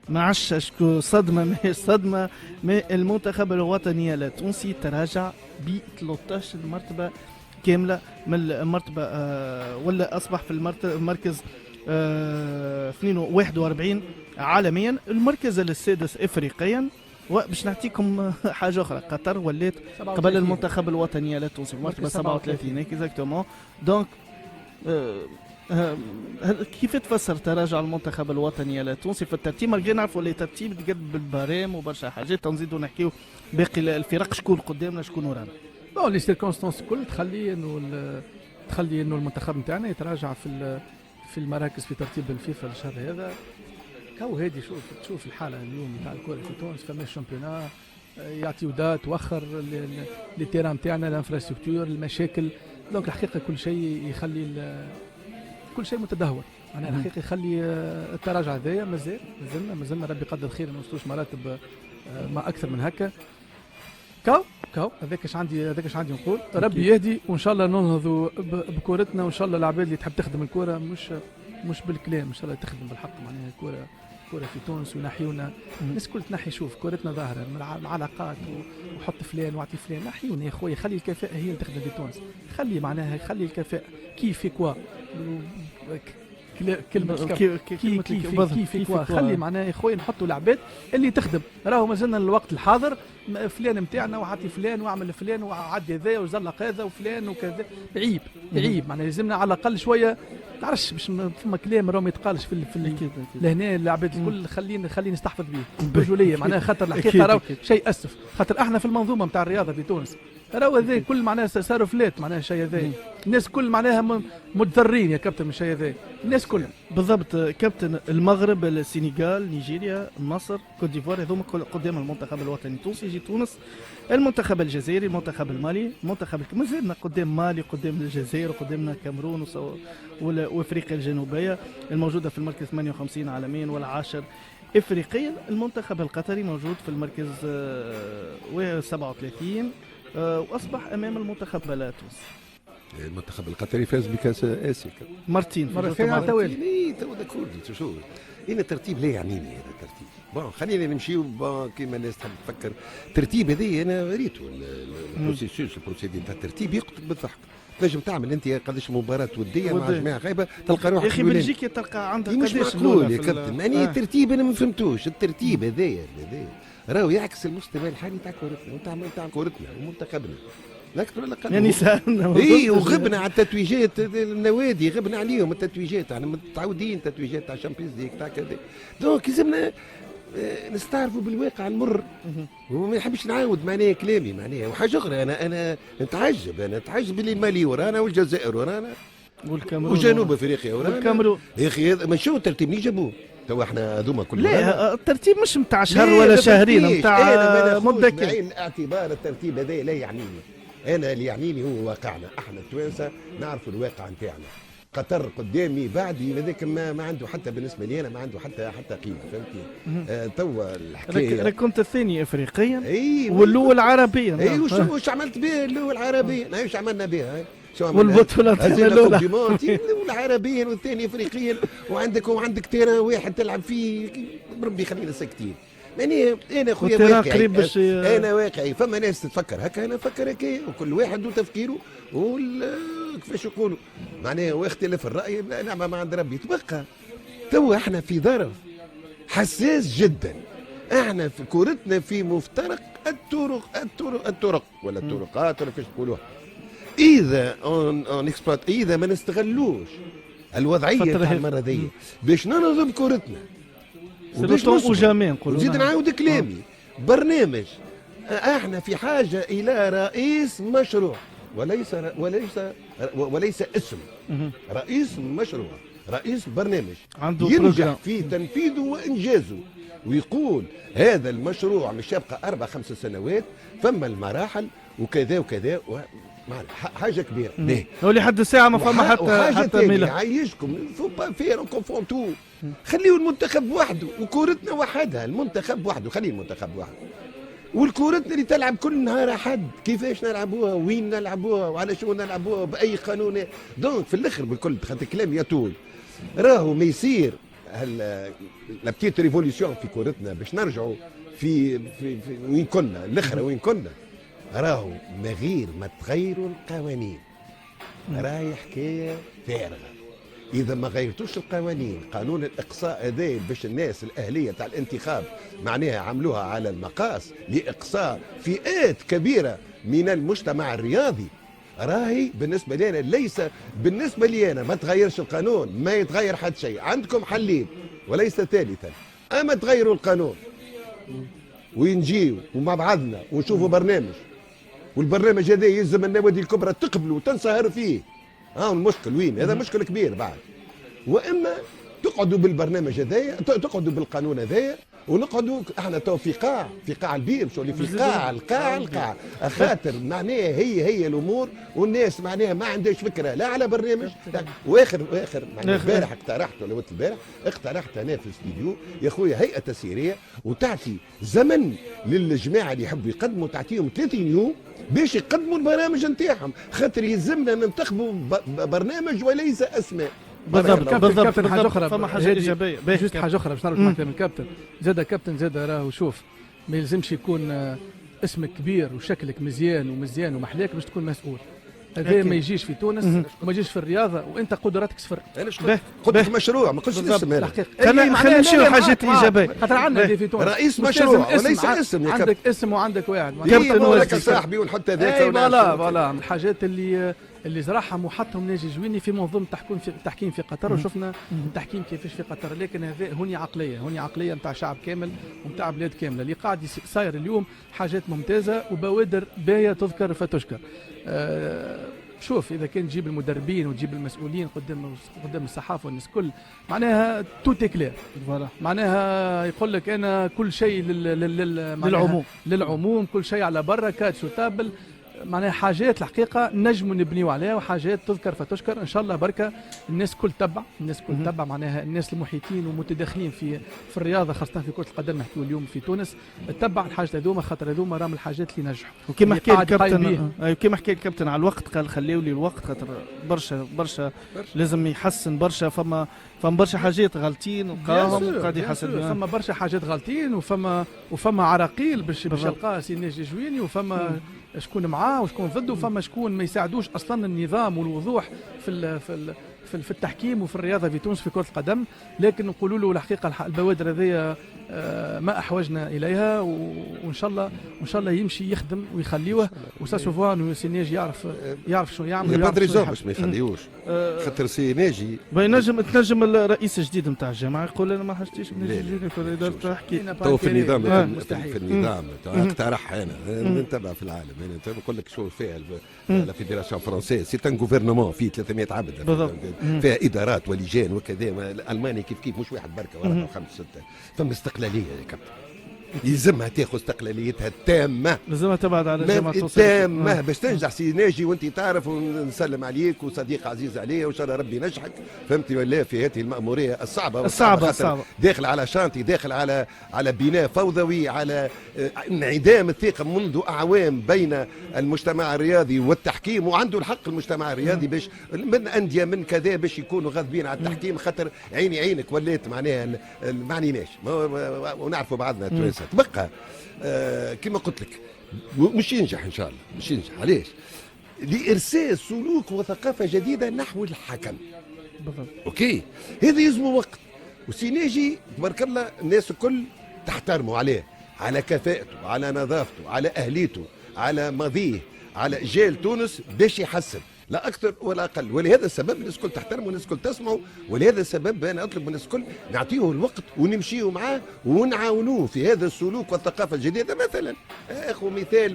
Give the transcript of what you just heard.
ما عادش شكون صدمه ماهيش صدمه. ما المنتخب الوطني التونسي تراجع ب 13 مرتبه كامله من المرتبه ولا اصبح في المركز 41 عالميا، المركز السادس افريقيا. وباش نعطيكم حاجه اخرى، قطر ولات قبل المنتخب الوطني التونسي المرتبه 37 اكزاكتومون. دونك كيف تفسر تراجع المنتخب الوطني التونسي في الترتيب؟ ما نعرفوا اللي ترتيب تقد بالبرام وبرشا حاجات، تنزيدوا نحكيو باقي الفرق شكون قدامنا شكون ورانا. بون لي سيركونستانس الكل تخلي انه المنتخب نتاعنا يتراجع في المراكز في ترتيب الفيفا الشهر هذا. كو هادي تشوف الحاله اليوم نتاع الكره في تونس، فما الشامبيونات يعطيو دات توخر لي تيران نتاعنا، الانفراستركتور، المشاكل. دونك الحقيقه كل شيء يخلي كل شيء متدهور. انا الحقيقه يخلي التراجع هذايا مازلنا ربي يقدر خير ما نوصلوش مراتب ما اكثر من هكا. كاو هذاك اش عندي نقول. ربي يهدي وان شاء الله ننهضوا بكورتنا، وان شاء الله العباد اللي تحب تخدم الكوره مش بالكلام، ان شاء الله تخدم بالحق. معناها كوره في تونس وينحيونا الناس كل تنحي. شوف كورتنا ظاهره من العلاقات وحط فلان واعطي فلان. نحيونا يا خويا، خلي الكفاءه هي اللي تخدم في تونس. خلي الكفاءه كيف كوا كلمه كيف كوا. خلي معناها يا خويا نحطوا العباد اللي تخدم. راهو مازلنا الوقت الحاضر فلان نتاعنا وعطي فلان واعمل فلان وعدي هذا وزلق هذا وفلان وكذا. عيب معناها لازمنا على الاقل شويه. تعرفش باش فما كلام راهو ما يتقالش في لهنا العباد الكل. خليني نستحفظ به برجوليه معناها، خاطر الحقيقه راهو شيء اسف، خاطر احنا في المنظومه نتاع الرياضه في تونس راهو هذا كل معناها صاروا فلات. معناها الشيء هذا الناس كل معناها متضررين يا كابتن من الشيء هذا. الناس كل بالضبط كابتن. المغرب، السنغال، نيجيريا، مصر، كوت ديفوار، هذوما قدام المنتخب الوطني التونسي. يجي تونس، المنتخب الجزائري، المنتخب المالي، مازلنا قدام مالي، قدام الجزائر، وقدامنا كامرون وافريقيا الجنوبيه الموجوده في المركز 58 عالميا والعاشر افريقيا. المنتخب القطري موجود في المركز 37 واصبح امام المنتخب التونسي. المنتخب القطري فاز بكاس اسيا مرتين على التوالي. تو ذكرت شو هنا الترتيب لا يعنيني. هذا الترتيب بون خلينا نمشيو كيما الناس تحب تفكر. الترتيب هذه انا ريتو البروسيدي تاع الترتيب يقتل بالضحك. تنجم تعمل انت قداش مباراه وديه مع جماعه غايبه تلقى روحك يا اخي بلجيكا تلقى عندها قداش معقول يا كابتن. يعني الترتيب انا ما فهمتوش. الترتيب هذايا راهو يعكس المستوى الحالي تاع كورتنا وتاع كورتنا ومنتخبنا. لا اكثر ولا اقل. يعني سالنا وغبنا على التتويجات النوادي، غبنا عليهم التتويجات. احنا متعودين تتويجات تاع شامبيونز ليغ تاع كذا. دونك لازمنا نستعرفوا بالواقع المر وما نحبش نعاود معناها كلامي. معناها وحاجه اخرى انا نتعجب اللي المالي ورانا والجزائر ورانا والكاميرون وجنوب افريقيا ورانا والكاميرون. يا اخي هذا مشوا الترتيب اللي جابوه تو احنا هذوما كلهم. لا الترتيب مش نتاع شهر ولا شهرين، نتاع مده كامله. بعين اعتبار الترتيب هذا لا يعنيني. انا اللي يعنيني هو واقعنا. احنا التوانسه نعرفوا الواقع نتاعنا. قطر قدامي بعدي هذاك ما عنده حتى بالنسبه لي انا ما عنده حتى قيمه. فهمتني؟ توا الحكايه كنت الثاني افريقيا أيوة والاول عربيا. اي وش عملت به الاول عربيا؟ هاي وش عملنا بها؟ والبطولات الاولى والعربيا والثاني افريقيا وعندك تيران واحد تلعب فيه. ربي خلينا ساكتين. يعني انا خويا واقعي. انا واقعي. فما ناس تفكر هكا انا نفكر هكا وكل واحد وتفكيره كيفاش يقولوا معناها واختلاف الراي نعمه ما عند ربي. تبقى تو احنا في ظرف حساس جدا. احنا في كورتنا في مفترق الطرق ولا الطرقات ولا كيفاش تقولوها. اذا اذا ما نستغلوش الوضعيه تاع المره دي باش ننظم كورتنا وباش نزيد نعاود كلامي برنامج. احنا في حاجه الى رئيس مشروع وليس اسم. رئيس مشروع، رئيس برنامج ينجح في تنفيذه وانجازه ويقول هذا المشروع مش يبقى 4-5 سنوات. فما المراحل وكذا وكذا حاجه كبيره. ولحد الساعه ما فما حتى ميلا يعيشكم فو با فير كونفون تو. خليوا المنتخب وحده وكورتنا وحدها. المنتخب وحده، خلي المنتخب وحده. والكورتنا اللي تلعب كل نهار حد كيفاش نلعبوها وين نلعبوها وعلى شو نلعبوها باي قانون. دونك في الاخر بالكل خاطر الكلام يطول. راهو ما يصير لا بتيت ريفوليسيون في كورتنا باش نرجعوا في وين كنا الاخرى وين كنا، راهو ما غير ما تغيروا القوانين راهي حكايه فارغه. اذا ما غيرتوش القوانين، قانون الاقصاء هذا باش الناس الاهليه تاع الانتخاب معناها عملوها على المقاس لاقصاء فئات كبيره من المجتمع الرياضي، راهي بالنسبه لنا ليس بالنسبه لي انا ما تغيرش القانون، ما يتغير حد شيء. عندكم حلين وليس ثالثا، اما تغيروا القانون ونجيو ومع بعضنا ونشوفوا برنامج، والبرنامج هذا يلزم النوادي الكبرى تقبلوا وتنصهروا فيه. المشكل وين؟ هذا مشكل كبير بعد. واما تقعدوا بالبرنامج هذايا، تقعدوا بالقانون هذايا، ونقعدوا احنا تو في قاع البير، مش اللي في القاع خاطر معناها هي الامور، والناس معناها ما عندهاش فكره لا على برنامج لا. واخر معناها البارح اقترحت ولا البارح اقترحت انا في الاستديو يا خويا هيئه تسييريه، وتعطي زمن للجماعه اللي يحبوا يقدموا، تعطيهم 30 يوم باش يقدموا البرامج نتاعهم، خاطر يلزمنا ننتخبوا برنامج وليس اسماء. بالضبط. حاجه اخرى، فما حاجه ايجابيه جوست حاجه اخرى باش نعرف معك من الكابتن. كابتن زاد راهو شوف، ما يلزمش يكون اسمك كبير وشكلك مزيان ومحلاك باش تكون مسؤول. هذا ما يجيش في تونس وما يجيش في الرياضه، وانت قدراتك صفر. انا قلت مشروع، ما قلتش اسم. انا خلينا نمشيو حاجات ايجابيه. خاطر عندنا في تونس رئيس مشروع وليس اسم. عندك اسم وعندك واحد كابتن ولك صاحبي ونحط هذاك. فوالا من الحاجات اللي زرعها محطهم ناجي جويني في منظومه التحكيم في قطر، وشفنا التحكيم كيفاش في قطر. لكن هذا هوني عقليه نتاع شعب كامل ونتاع بلاد كامله. اللي قاعد صاير اليوم حاجات ممتازه وبوادر باهيه تذكر فتشكر. شوف اذا كان تجيب المدربين وتجيب المسؤولين قدام الصحافه والناس كل، معناها توت كلير. معناها يقول لك انا كل شيء للعموم، كل شيء على برا كاتش وتابل. معناها حاجات الحقيقه نجموا نبنيو عليها، وحاجات تذكر فتشكر. ان شاء الله بركه الناس كل تبع معناها الناس المحيطين ومتداخلين في الرياضه، خاصه في كره القدم نحكيو اليوم في تونس، تبع الحاجات هذوما، خاطر هذوما راهم الحاجات اللي نجحوا. وكما حكى الكابتن على الوقت، قال خليوا لي الوقت، خاطر برشا لازم يحسن برشا. فما برشا حاجات غالطين وقاهم وقاعد يحسن. فما برشا حاجات غالطين، وفما عراقيل باش يلقى سي ناجي جويني، وفما شكون معاه وشكون ضده، وفما شكون ما يساعدوش اصلا النظام والوضوح في التحكيم وفي الرياضه في تونس في كره القدم. لكن نقولوا له الحقيقه البوادر هذه ما احوجنا اليها، وان شاء الله يمشي يخدم ويخليوه، وساسوفوان وسي ناجي يعرف شو يعمل. بدري باش ما يخليوش، خاطر سي ناجي تنجم الرئيس الجديد نتاع الجامعه يقول انا ما حاجتيش نجي في اداره التحكيم. تو في النظام في النظام اقترح انا نتبع في العالم. انا نقول لك شو فيها لا فيدراسيون فرونسيز، سي ان غوفرنمون فيه 300 عبد فيها ادارات ولجان وكذا. المانيا كيف مش واحد بركه ولا خمسه سته. فما استقلاليه يا كابتن، يلزمها تاخذ استقلاليتها التامه، لازمها تبعد على الجامعه التامه باش تنجح. سي ناجي وانت تعرف، ونسلم عليك وصديق عزيز عليه، وان شاء الله ربي ينجحك، فهمتي ولا، في هذه المأموريه الصعبه. داخل على شانتي، داخل على بناء فوضوي، على انعدام الثقه منذ اعوام بين المجتمع الرياضي والتحكيم. وعنده الحق المجتمع الرياضي باش من انديه من كذا باش يكونوا غاضبين على التحكيم، خاطر عينك ولات معناها ما عنيناش ونعرفوا بعضنا توانسه. تبقى كما قلت لك مش ينجح ان شاء الله، مش ينجح. علاش؟ لارساء سلوك وثقافه جديده نحو الحكم. بالضبط. اوكي، هذا يلزم وقت. وسي ناجي تبارك الله الناس الكل تحترمه عليه، على كفاءته، على نظافته، على اهليته، على ماضيه، على جيل تونس باش يحسن، لا اكثر ولا اقل. ولهذا السبب الناس الكل تحترمه والناس الكل تسمعه. ولهذا السبب انا اطلب من الناس الكل نعطيه الوقت ونمشيه معاه ونعاونوه في هذا السلوك والثقافه الجديده. مثلا اخو مثال